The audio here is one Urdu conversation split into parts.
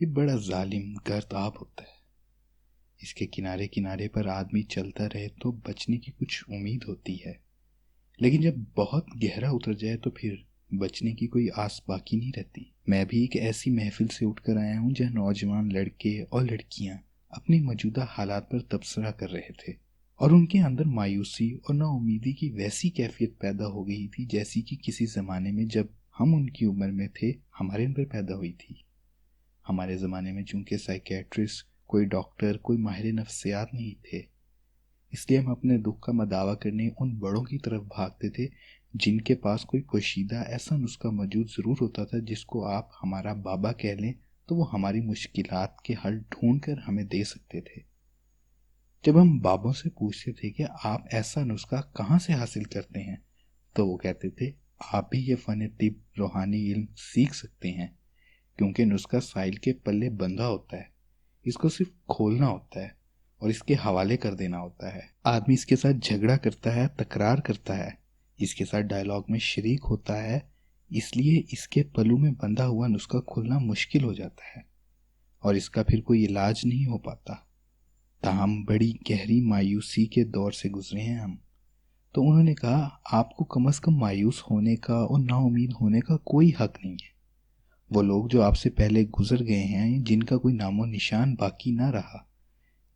یہ بڑا ظالم گرداب ہوتا ہے۔ اس کے کنارے کنارے پر آدمی چلتا رہے تو بچنے کی کچھ امید ہوتی ہے، لیکن جب بہت گہرا اتر جائے تو پھر بچنے کی کوئی آس باقی نہیں رہتی۔ میں بھی ایک ایسی محفل سے اٹھ کر آیا ہوں جہاں نوجوان لڑکے اور لڑکیاں اپنی موجودہ حالات پر تبصرہ کر رہے تھے، اور ان کے اندر مایوسی اور نا امیدی کی ویسی کیفیت پیدا ہو گئی تھی جیسی کہ کسی زمانے میں جب ہم ان کی عمر میں تھے ہمارے اندر پیدا ہوئی تھی۔ ہمارے زمانے میں چونکہ سائیکیٹرسٹ، کوئی ڈاکٹر، کوئی ماہر نفسیات نہیں تھے، اس لیے ہم اپنے دکھ کا مداوع کرنے ان بڑوں کی طرف بھاگتے تھے جن کے پاس کوئی پوشیدہ ایسا نسخہ موجود ضرور ہوتا تھا جس کو آپ ہمارا بابا کہہ لیں تو وہ ہماری مشکلات کے حل ڈھونڈ کر ہمیں دے سکتے تھے۔ جب ہم بابوں سے پوچھتے تھے کہ آپ ایسا نسخہ کہاں سے حاصل کرتے ہیں تو وہ کہتے تھے آپ بھی یہ فن طب روحانی علم سیکھ سکتے ہیں، کیونکہ نسخہ سائل کے پلے بندھا ہوتا ہے، اس کو صرف کھولنا ہوتا ہے اور اس کے حوالے کر دینا ہوتا ہے۔ آدمی اس کے ساتھ جھگڑا کرتا ہے، تکرار کرتا ہے، اس کے ساتھ ڈائلاگ میں شریک ہوتا ہے، اس لیے اس کے پلوں میں بندھا ہوا نسخہ کھولنا مشکل ہو جاتا ہے اور اس کا پھر کوئی علاج نہیں ہو پاتا۔ تاہم بڑی گہری مایوسی کے دور سے گزرے ہیں ہم۔ تو انہوں نے کہا آپ کو کم از کم مایوس ہونے کا اور نا امید ہونے کا کوئی حق نہیں ہے۔ وہ لوگ جو آپ سے پہلے گزر گئے ہیں، جن کا کوئی نام و نشان باقی نہ رہا،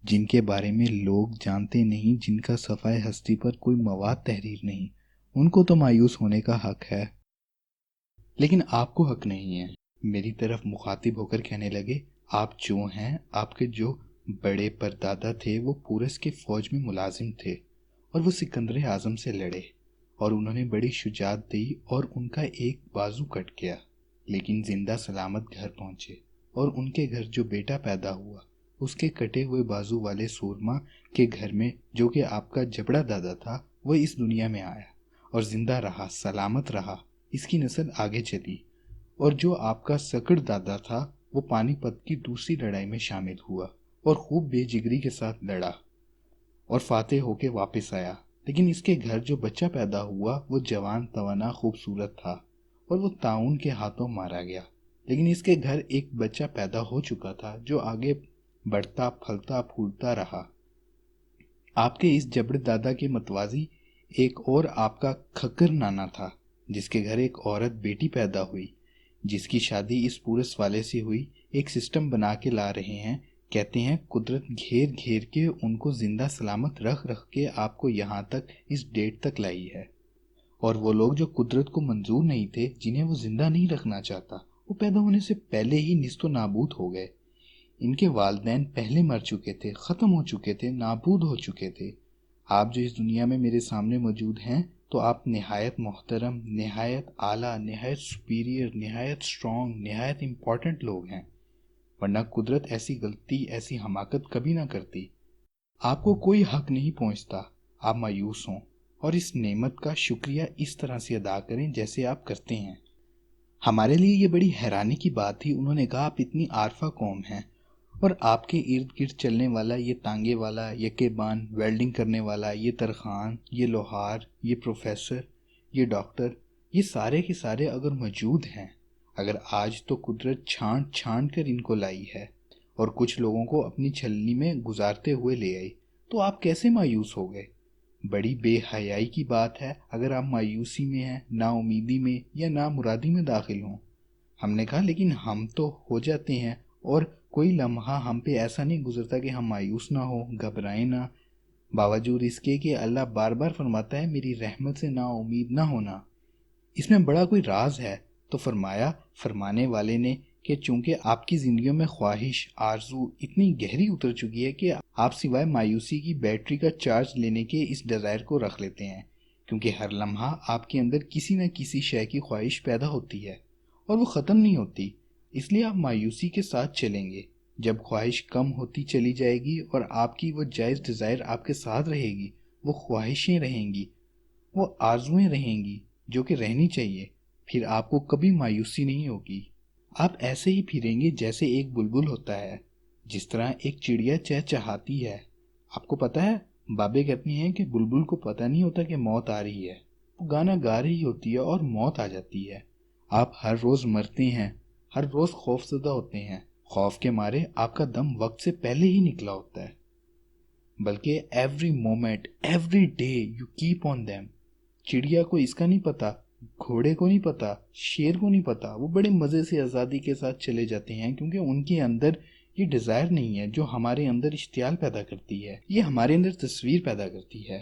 جن کے بارے میں لوگ جانتے نہیں، جن کا صفحہ ہستی پر کوئی مواد تحریر نہیں، ان کو تو مایوس ہونے کا حق ہے، لیکن آپ کو حق نہیں ہے۔ میری طرف مخاطب ہو کر کہنے لگے آپ جو ہیں، آپ کے جو بڑے پردادا تھے وہ پورس کے فوج میں ملازم تھے اور وہ سکندر اعظم سے لڑے اور انہوں نے بڑی شجاعت دی اور ان کا ایک بازو کٹ گیا، لیکن زندہ سلامت گھر پہنچے، اور ان کے گھر جو بیٹا پیدا ہوا اس کے کٹے ہوئے بازو والے سورما کے گھر میں، جو کہ آپ کا جبڑا دادا تھا، وہ اس دنیا میں آیا اور زندہ رہا، سلامت رہا، اس کی نسل آگے چلی، اور جو آپ کا سکڑ دادا تھا وہ پانی پت کی دوسری لڑائی میں شامل ہوا اور خوب بے جگری کے ساتھ لڑا اور فاتح ہو کے واپس آیا، لیکن اس کے گھر جو بچہ پیدا ہوا وہ جوان، توانا، خوبصورت تھا اور وہ طاعون کے ہاتھوں مارا گیا، لیکن اس کے گھر ایک بچہ پیدا ہو چکا تھا جو آگے بڑھتا، پھلتا، پھولتا رہا۔ آپ کے اس جبڑ دادا کے متوازی ایک اور آپ کا کھکر نانا تھا جس کے گھر ایک عورت بیٹی پیدا ہوئی، جس کی شادی اس پورس والے سے ہوئی۔ ایک سسٹم بنا کے لا رہے ہیں، کہتے ہیں قدرت گھیر گھیر کے ان کو زندہ سلامت رکھ رکھ کے آپ کو یہاں تک، اس ڈیٹ تک لائی ہے، اور وہ لوگ جو قدرت کو منظور نہیں تھے، جنہیں وہ زندہ نہیں رکھنا چاہتا، وہ پیدا ہونے سے پہلے ہی نیست و نابود ہو گئے۔ ان کے والدین پہلے مر چکے تھے، ختم ہو چکے تھے، نابود ہو چکے تھے۔ آپ جو اس دنیا میں میرے سامنے موجود ہیں تو آپ نہایت محترم، نہایت اعلیٰ، نہایت سپیریئر، نہایت اسٹرانگ، نہایت امپورٹنٹ لوگ ہیں، ورنہ قدرت ایسی غلطی، ایسی حماقت کبھی نہ کرتی۔ آپ کو کوئی حق نہیں پہنچتا آپ مایوس ہوں، اور اس نعمت کا شکریہ اس طرح سے ادا کریں جیسے آپ کرتے ہیں۔ ہمارے لیے یہ بڑی حیرانی کی بات تھی۔ انہوں نے کہا آپ اتنی عارفہ قوم ہیں اور آپ کے ارد گرد چلنے والا یہ تانگے والا، یکے بان، ویلڈنگ کرنے والا، یہ ترخان، یہ لوہار، یہ پروفیسر، یہ ڈاکٹر، یہ سارے کے سارے اگر موجود ہیں، اگر آج تو قدرت چھانٹ چھانٹ کر ان کو لائی ہے اور کچھ لوگوں کو اپنی چھلنی میں گزارتے ہوئے لے آئی، تو آپ کیسے مایوس ہو گئے؟ بڑی بے حیائی کی بات ہے اگر آپ مایوسی میں ہیں، نا امیدی میں یا نا مرادی میں داخل ہوں۔ ہم نے کہا لیکن ہم تو ہو جاتے ہیں، اور کوئی لمحہ ہم پہ ایسا نہیں گزرتا کہ ہم مایوس نہ ہو، گھبرائیں نہ، باوجود اس کے کہ اللہ بار بار فرماتا ہے میری رحمت سے نا امید نہ ہونا۔ اس میں بڑا کوئی راز ہے۔ تو فرمایا، فرمانے والے نے، کہ چونکہ آپ کی زندگیوں میں خواہش، آرزو اتنی گہری اتر چکی ہے کہ آپ سوائے مایوسی کی بیٹری کا چارج لینے کے اس ڈیزائر کو رکھ لیتے ہیں، کیونکہ ہر لمحہ آپ کے اندر کسی نہ کسی شے کی خواہش پیدا ہوتی ہے اور وہ ختم نہیں ہوتی، اس لیے آپ مایوسی کے ساتھ چلیں گے۔ جب خواہش کم ہوتی چلی جائے گی اور آپ کی وہ جائز ڈیزائر آپ کے ساتھ رہے گی، وہ خواہشیں رہیں گی، وہ آرزویں رہیں گی جو کہ رہنی چاہیے، پھر آپ کو کبھی مایوسی نہیں ہوگی۔ آپ ایسے ہی پھریں گے جیسے ایک بلبل ہوتا ہے، جس طرح ایک چڑیا چہچہاتی ہے۔ آپ کو پتہ ہے، بابے کہتی ہیں کہ بلبل کو پتہ نہیں ہوتا کہ موت آ رہی ہے، وہ گانا گا رہی ہوتی ہے اور موت آ جاتی ہے۔ آپ ہر روز مرتے ہیں، ہر روز خوف زدہ ہوتے ہیں، خوف کے مارے آپ کا دم وقت سے پہلے ہی نکلا ہوتا ہے، بلکہ every moment every day you keep on them. چڑیا کو اس کا نہیں پتا، گھوڑے کو نہیں پتا، شیر کو نہیں پتا، وہ بڑے مزے سے آزادی کے ساتھ چلے جاتے ہیں، کیونکہ ان کے اندر یہ ڈیزائر نہیں ہے جو ہمارے اندر اشتعال پیدا کرتی ہے، یہ ہمارے اندر تصویر پیدا کرتی ہے۔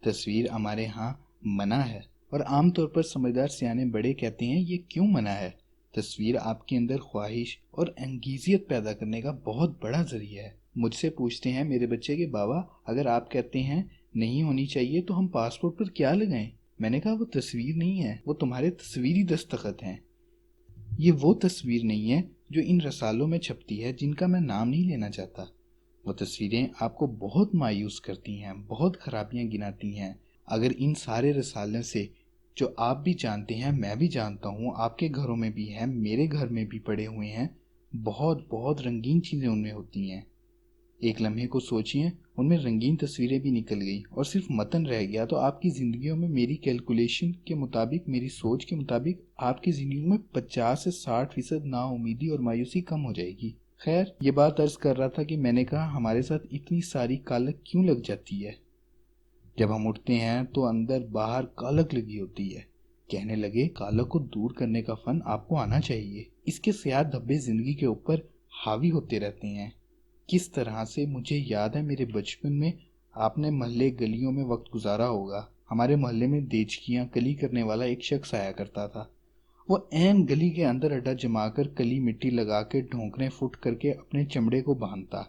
تصویر ہمارے ہاں منع ہے، اور عام طور پر سمجھدار سیانے بڑے کہتے ہیں یہ کیوں منع ہے؟ تصویر آپ کے اندر خواہش اور انگیزیت پیدا کرنے کا بہت بڑا ذریعہ ہے۔ مجھ سے پوچھتے ہیں میرے بچے کہ بابا اگر آپ کہتے ہیں نہیں ہونی چاہیے تو ہم پاسپورٹ پر کیا لگائیں؟ میں نے کہا وہ تصویر نہیں ہے، وہ تمہارے تصویری دستخط ہیں۔ یہ وہ تصویر نہیں ہے جو ان رسالوں میں چھپتی ہے جن کا میں نام نہیں لینا چاہتا۔ وہ تصویریں آپ کو بہت مایوس کرتی ہیں، بہت خرابیاں گناتی ہیں۔ اگر ان سارے رسالوں سے جو آپ بھی جانتے ہیں، میں بھی جانتا ہوں، آپ کے گھروں میں بھی ہیں، میرے گھر میں بھی پڑے ہوئے ہیں، بہت بہت رنگین چیزیں ان میں ہوتی ہیں۔ ایک لمحے کو سوچئے ان میں رنگین تصویریں بھی نکل گئی اور صرف متن رہ گیا تو آپ کی زندگیوں میں میری کیلکولیشن کے مطابق، میری سوچ کے مطابق آپ کی زندگیوں میں 50 سے 60% نا امیدی اور مایوسی کم ہو جائے گی۔ خیر، یہ بات عرض کر رہا تھا کہ میں نے کہا ہمارے ساتھ اتنی ساری کالک کیوں لگ جاتی ہے؟ جب ہم اٹھتے ہیں تو اندر باہر کالک لگی ہوتی ہے۔ کہنے لگے کالک کو دور کرنے کا فن آپ کو آنا چاہیے۔ اس کے سیاہ دھبے زندگی کے اوپر حاوی ہوتے رہتے ہیں۔ کس طرح سے مجھے یاد ہے میرے بچپن میں آپ نے محلے گلیوں میں وقت گزارا ہوگا۔ ہمارے محلے میں دیچکیاں کلی کرنے والا ایک شخص آیا کرتا تھا۔ وہ عین گلی کے اندر اڈا جما کر کلی مٹی لگا کے ڈھونکنے فٹ کر کے اپنے چمڑے کو باندھتا۔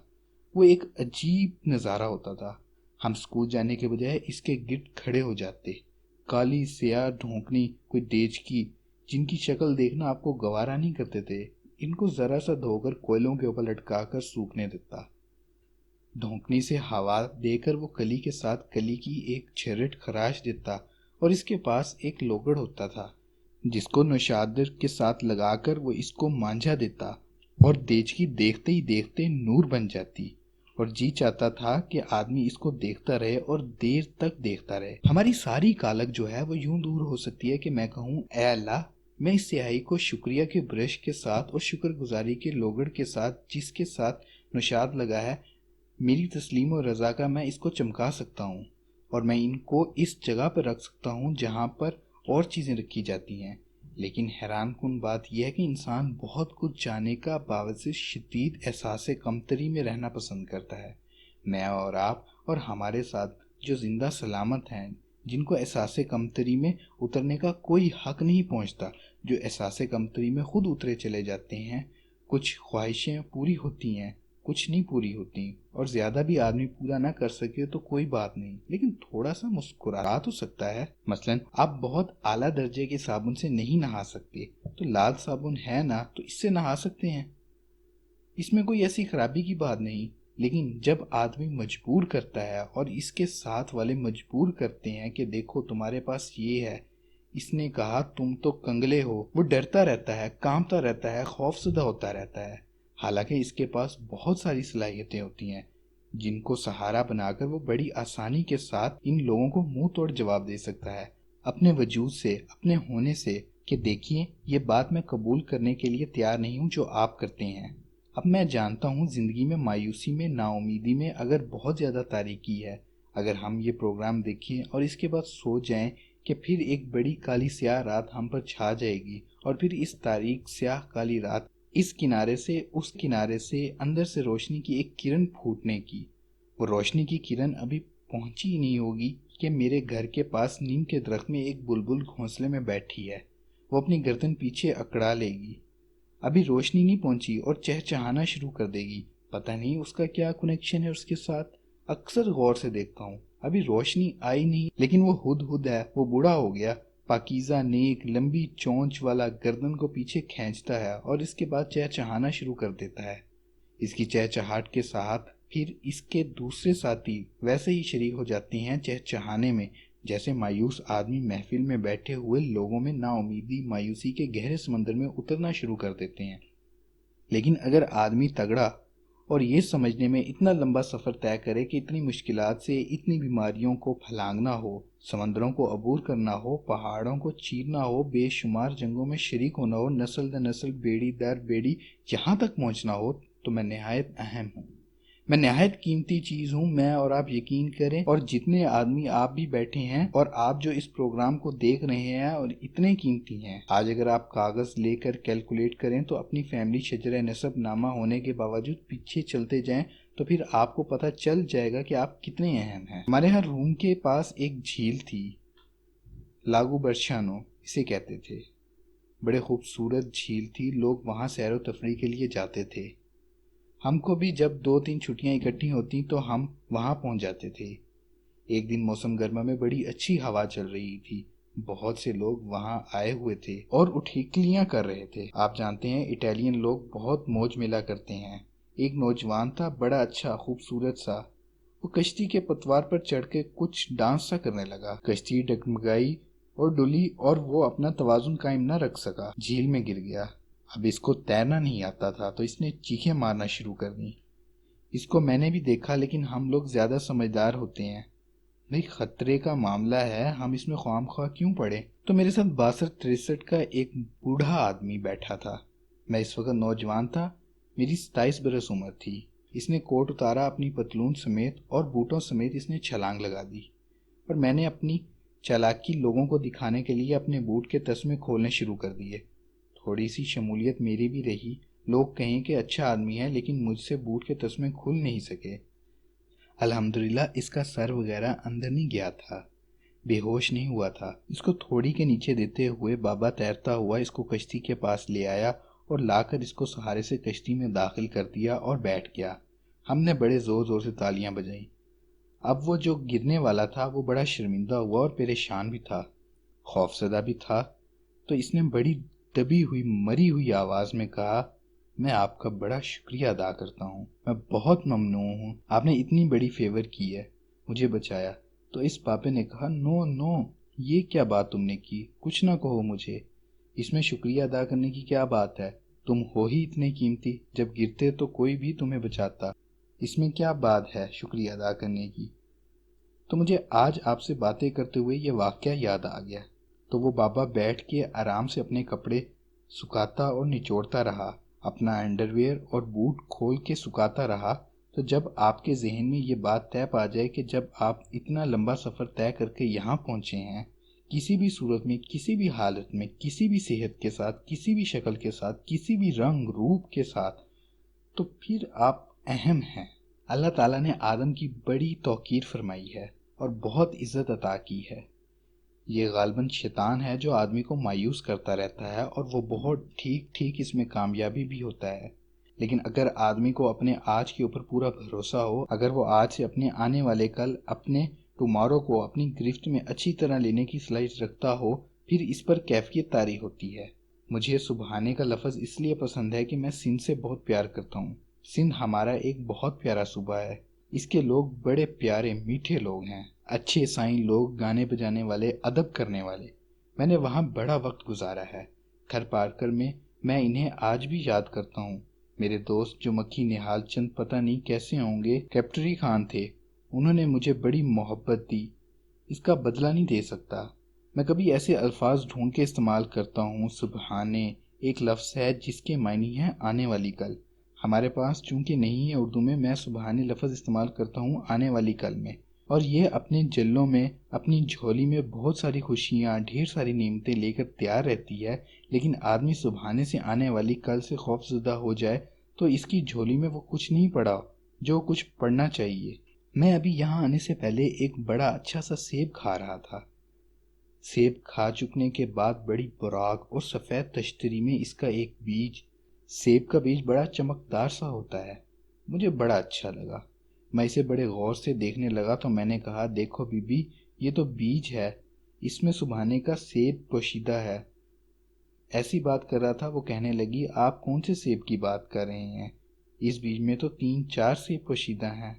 وہ ایک عجیب نظارہ ہوتا تھا۔ ہم سکول جانے کے بجائے اس کے گرد کھڑے ہو جاتے۔ کالی سیاہ ڈھونکنی کوئی دیچکی جن کی شکل دیکھنا آپ کو گوارا نہیں کرتے تھے، ان کو ذرا سا دھو کر کوئلوں کے اوپر لٹکا کر سوکھنے دیتا۔ ڈھونکنی سے ہوا دے کر وہ کلی کے ساتھ کلی کی ایک چھرٹ خراش دیتا، اور اس کے پاس ایک لوگڑ ہوتا تھا جس کو نوشادر کے ساتھ لگا کر وہ اس کو مانجھا دیتا، اور دیچکی دیکھتے ہی دیکھتے نور بن جاتی، اور جی چاہتا تھا کہ آدمی اس کو دیکھتا رہے اور دیر تک دیکھتا رہے۔ ہماری ساری کالک جو ہے وہ یوں دور ہو سکتی ہے کہ میں کہوں اے اللہ، میں اس سیاہی کو شکریہ کے برش کے ساتھ اور شکر گزاری کے لوگڑ کے ساتھ جس کے ساتھ نوشاد لگا ہے، میری تسلیم و رضا کا میں اس کو چمکا سکتا ہوں، اور میں ان کو اس جگہ پر رکھ سکتا ہوں جہاں پر اور چیزیں رکھی جاتی ہیں۔ لیکن حیران کن بات یہ ہے کہ انسان بہت کچھ جانے کا باوجود شدید احساس کمتری میں رہنا پسند کرتا ہے۔ میں اور آپ اور ہمارے ساتھ جو زندہ سلامت ہیں، جن کو احساس کمتری میں اترنے کا کوئی حق نہیں پہنچتا، جو احساس کمتری میں خود اترے چلے جاتے ہیں، کچھ خواہشیں پوری ہوتی ہیں، کچھ نہیں پوری ہوتی، اور زیادہ بھی آدمی پورا نہ کر سکے تو کوئی بات نہیں، لیکن تھوڑا سا مسکرا تو سکتا ہے۔ مثلا آپ بہت اعلیٰ درجے کے صابن سے نہیں نہا سکتے تو لال صابن ہے نا، تو اس سے نہا سکتے ہیں، اس میں کوئی ایسی خرابی کی بات نہیں۔ لیکن جب آدمی مجبور کرتا ہے اور اس کے ساتھ والے مجبور کرتے ہیں کہ دیکھو تمہارے پاس یہ ہے، اس نے کہا تم تو کنگلے ہو، وہ ڈرتا رہتا ہے، کانپتا رہتا ہے، خوف زدہ ہوتا رہتا ہے، حالانکہ اس کے پاس بہت ساری صلاحیتیں ہوتی ہیں جن کو سہارا بنا کر وہ بڑی آسانی کے ساتھ ان لوگوں کو منہ توڑ جواب دے سکتا ہے، اپنے وجود سے، اپنے ہونے سے، کہ دیکھیے یہ بات میں قبول کرنے کے لیے تیار نہیں ہوں جو آپ کرتے ہیں۔ اب میں جانتا ہوں زندگی میں مایوسی میں، نا امیدی میں اگر بہت زیادہ تاریکی ہے، اگر ہم یہ پروگرام دیکھیں اور اس کے بعد سو جائیں کہ پھر ایک بڑی کالی سیاہ رات ہم پر چھا جائے گی، اور پھر اس تاریک سیاہ کالی رات اس کنارے سے اس کنارے سے اندر سے روشنی کی ایک کرن پھوٹنے کی، وہ روشنی کی کرن ابھی پہنچی ہی نہیں ہوگی کہ میرے گھر کے پاس نیم کے درخت میں ایک بلبل گھونسلے میں بیٹھی ہے، وہ اپنی گردن پیچھے اکڑا لے گی، ابھی روشنی نہیں پہنچی اور چہچہانا شروع کر دے گی، پتہ نہیں اس کا کیا کنیکشن ہے اس کے ساتھ۔ اکثر غور سے دیکھتا ہوں، ابھی روشنی آئی نہیں لیکن وہ ہد ہے، وہ بوڑھا ہو گیا، پاکیزہ نیک لمبی چونچ والا گردن کو پیچھے کھینچتا ہے اور اس کے بعد چہچہانا شروع کر دیتا ہے۔ اس کی چہچہاٹ کے ساتھ پھر اس کے دوسرے ساتھی ویسے ہی شریک ہو جاتے ہیں چہچہانے میں، جیسے مایوس آدمی محفل میں بیٹھے ہوئے لوگوں میں نا امیدی مایوسی کے گہرے سمندر میں اترنا شروع کر دیتے ہیں۔ لیکن اگر آدمی تگڑا اور یہ سمجھنے میں اتنا لمبا سفر طے کرے کہ اتنی مشکلات سے اتنی بیماریوں کو پھلانگنا ہو سمندروں کو عبور کرنا ہو، پہاڑوں کو چیرنا ہو، بے شمار جنگوں میں شریک ہونا ہو، نسل در نسل بیڑی در بیڑی یہاں تک پہنچنا ہو، تو میں نہایت اہم ہوں، میں نہایت قیمتی چیز ہوں۔ میں اور آپ یقین کریں، اور جتنے آدمی آپ بھی بیٹھے ہیں اور آپ جو اس پروگرام کو دیکھ رہے ہیں، اور اتنے قیمتی ہیں۔ آج اگر آپ کاغذ لے کر کیلکولیٹ کریں تو اپنی فیملی شجرہ نسب نامہ ہونے کے باوجود پیچھے چلتے جائیں تو پھر آپ کو پتہ چل جائے گا کہ آپ کتنے اہم ہیں۔ ہمارے ہاں روم کے پاس ایک جھیل تھی، لاگو برشانو اسے کہتے تھے۔ بڑے خوبصورت جھیل تھی، لوگ وہاں سیر و تفریح کے لیے جاتے تھے۔ ہم کو بھی جب 2-3 چھٹیاں اکٹھی ہوتی تو ہم وہاں پہنچ جاتے تھے۔ ایک دن موسم گرما میں بڑی اچھی ہوا چل رہی تھی، بہت سے لوگ وہاں آئے ہوئے تھے اور اٹھیکلیاں کر رہے تھے۔ آپ جانتے ہیں اٹالین لوگ بہت موج میلا کرتے ہیں۔ ایک نوجوان تھا، بڑا اچھا خوبصورت سا، وہ کشتی کے پتوار پر چڑھ کے کچھ ڈانس سا کرنے لگا۔ کشتی ڈگمگائی اور ڈولی اور وہ اپنا توازن قائم نہ رکھ سکا، جھیل میں گر گیا۔ اب اس کو تیرنا نہیں آتا تھا تو اس نے چیخیں مارنا شروع کر دی۔ اس کو میں نے بھی دیکھا، لیکن ہم لوگ زیادہ سمجھدار ہوتے ہیں۔ بھئی خطرے کا معاملہ ہے، ہم اس میں خواہ مخواہ کیوں پڑے؟ تو میرے ساتھ 62-63 کا ایک بوڑھا آدمی بیٹھا تھا۔ میں اس وقت نوجوان تھا، میری 27 برس عمر تھی۔ اس نے کوٹ اتارا، اپنی پتلون سمیت اور بوٹوں سمیت اس نے چھلانگ لگا دی، اور میں نے اپنی چالاکی لوگوں کو دکھانے کے لیے اپنے بوٹ کے تسمے کھولنے شروع کر دیے۔ تھوڑی سی شمولیت میری بھی رہی، لوگ کہیں کہ اچھا آدمی ہے، لیکن مجھ سے بوٹ کے تسمے کھل نہیں سکے۔ الحمدللہ اس کا سر وغیرہ اندر نہیں گیا تھا، بے ہوش نہیں ہوا تھا۔ اس کو تھوڑی کے نیچے دیتے ہوئے بابا تیرتا ہوا اس کو کشتی کے پاس لے آیا اور لا کر اس کو سہارے سے کشتی میں داخل کر دیا اور بیٹھ گیا۔ ہم نے بڑے زور زور سے تالیاں بجائیں۔ اب وہ جو گرنے والا تھا وہ بڑا شرمندہ ہوا اور پریشان بھی تھا، خوفزدہ بھی تھا، تو اس نے بڑی دبی ہوئی مری ہوئی آواز میں کہا، میں آپ کا بڑا شکریہ ادا کرتا ہوں، میں بہت ممنون ہوں، آپ نے اتنی بڑی فیور کی ہے، مجھے بچایا۔ تو اس پاپے نے کہا، نو نو، یہ کیا بات تم نے کی، کچھ نہ کہو مجھے، اس میں شکریہ ادا کرنے کی کیا بات ہے، تم ہو ہی اتنے قیمتی، جب گرتے تو کوئی بھی تمہیں بچاتا، اس میں کیا بات ہے شکریہ ادا کرنے کی۔ تو مجھے آج آپ سے باتیں کرتے ہوئے یہ واقعہ یاد آ گیا۔ تو وہ بابا بیٹھ کے آرام سے اپنے کپڑے سکھاتا اور نچوڑتا رہا، اپنا انڈرویئر اور بوٹ کھول کے سکھاتا رہا۔ تو جب آپ کے ذہن میں یہ بات طے پا جائے کہ جب آپ اتنا لمبا سفر طے کر کے یہاں پہنچے ہیں، کسی بھی صورت میں، کسی بھی حالت میں، کسی بھی صحت کے ساتھ، کسی بھی شکل کے ساتھ، کسی بھی رنگ روپ کے ساتھ، تو پھر آپ اہم ہیں۔ اللہ تعالیٰ نے آدم کی بڑی توقیر فرمائی ہے اور بہت عزت عطا کی ہے۔ یہ غالباً شیطان ہے جو آدمی کو مایوس کرتا رہتا ہے، اور وہ بہت ٹھیک اس میں کامیابی بھی ہوتا ہے۔ لیکن اگر آدمی کو اپنے آج کے اوپر پورا بھروسہ ہو، اگر وہ آج سے اپنے آنے والے کل، اپنے ٹمارو کو اپنی گرفت میں اچھی طرح لینے کی صلاحیت رکھتا ہو، پھر اس پر کیفیت طاری ہوتی ہے۔ مجھے سبحانے کا لفظ اس لیے پسند ہے کہ میں سندھ سے بہت پیار کرتا ہوں۔ سندھ ہمارا ایک بہت پیارا صوبہ ہے، اس کے لوگ بڑے پیارے میٹھے لوگ ہیں، اچھے سائیں لوگ، گانے بجانے والے، ادب کرنے والے۔ میں نے وہاں بڑا وقت گزارا ہے۔ گھر پارکر میں میں انہیں آج بھی یاد کرتا ہوں۔ میرے دوست جو مکھی نہال چند پتہ نہیں کیسے ہوں گے، کیپٹری خان تھے، انہوں نے مجھے بڑی محبت دی، اس کا بدلہ نہیں دے سکتا۔ میں کبھی ایسے الفاظ ڈھونڈ کے استعمال کرتا ہوں، سبحانے ایک لفظ ہے جس کے معنی ہے آنے والی کل۔ ہمارے پاس چونکہ نہیں ہے اردو میں سبحانے لفظ استعمال کرتا ہوں آنے والی کل میں، اور یہ اپنے جلوں میں، اپنی جھولی میں بہت ساری خوشیاں، ڈھیر ساری نعمتیں لے کر تیار رہتی ہے، لیکن آدمی سبحانے سے آنے والی کل سے خوف زدہ ہو جائے تو اس کی جھولی میں وہ کچھ نہیں پڑا جو کچھ پڑنا چاہیے۔ میں ابھی یہاں آنے سے پہلے ایک بڑا اچھا سا سیب کھا رہا تھا۔ سیب کھا چکنے کے بعد بڑی براق اور سفید تشتری میں اس کا ایک بیج، سیب کا بیج بڑا چمکدار سا ہوتا ہے، مجھے بڑا اچھا لگا۔ میں اسے بڑے غور سے دیکھنے لگا تو میں نے کہا، دیکھو بی بی، یہ تو بیج ہے، اس میں سبحانے کا سیب پوشیدہ ہے۔ ایسی بات کر رہا تھا، وہ کہنے لگی، آپ کون سے سیب کی بات کر رہے ہیں؟ اس بیج میں تو 3-4 سیب پوشیدہ ہیں،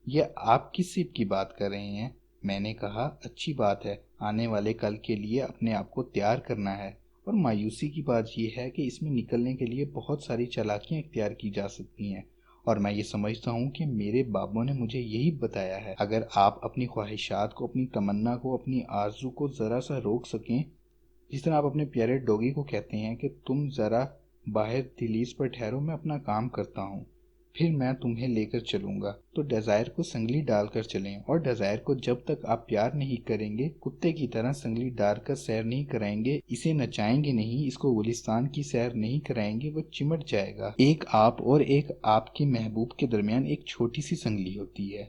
یہ آپ کس سیب کی بات کر رہے ہیں؟ میں نے کہا، اچھی بات ہے، آنے والے کل کے لیے اپنے آپ کو تیار کرنا ہے، اور مایوسی کی بات یہ ہے کہ اس میں نکلنے کے لیے بہت ساری چالاکیاں اختیار کی جا سکتی ہیں، اور میں یہ سمجھتا ہوں کہ میرے بابوں نے مجھے یہی بتایا ہے، اگر آپ اپنی خواہشات کو، اپنی تمنا کو، اپنی آرزو کو ذرا سا روک سکیں، جس طرح آپ اپنے پیارے ڈوگی کو کہتے ہیں کہ تم ذرا باہر دہلیز پر ٹھہرو، میں اپنا کام کرتا ہوں، پھر میں تمہیں لے کر چلوں گا، تو ڈیزائر کو سنگلی ڈال کر چلیں، اور ڈیزائر کو جب تک آپ پیار نہیں کریں گے، کتے کی طرح سنگلی ڈال کر سیر نہیں کرائیں گے، اسے نچائیں گے نہیں، اس کو گلستان کی سیر نہیں کرائیں گے، وہ چمٹ جائے گا۔ ایک آپ اور ایک آپ کے محبوب کے درمیان ایک چھوٹی سی سنگلی ہوتی ہے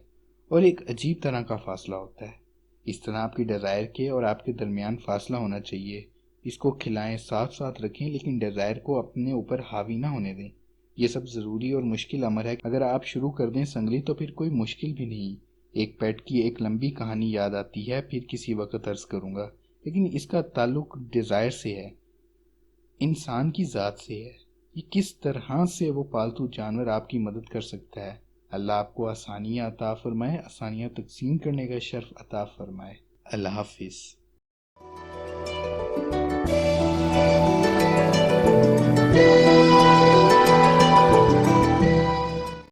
اور ایک عجیب طرح کا فاصلہ ہوتا ہے۔ اس طرح آپ کی ڈیزائر کے اور آپ کے درمیان فاصلہ ہونا چاہیے۔ اس کو کھلائیں، ساتھ ساتھ رکھیں، لیکن ڈیزائر کو اپنے اوپر حاوی نہ ہونے دیں۔ یہ سب ضروری اور مشکل امر ہے۔ اگر آپ شروع کر دیں سنگلی تو پھر کوئی مشکل بھی نہیں۔ ایک پیٹ کی ایک لمبی کہانی یاد آتی ہے، پھر کسی وقت عرض کروں گا، لیکن اس کا تعلق ڈیزائر سے ہے، انسان کی ذات سے ہے۔ یہ کس طرح سے وہ پالتو جانور آپ کی مدد کر سکتا ہے۔ اللہ آپ کو آسانیاں عطا فرمائے، آسانیاں تقسیم کرنے کا شرف عطا فرمائے۔ اللہ حافظ۔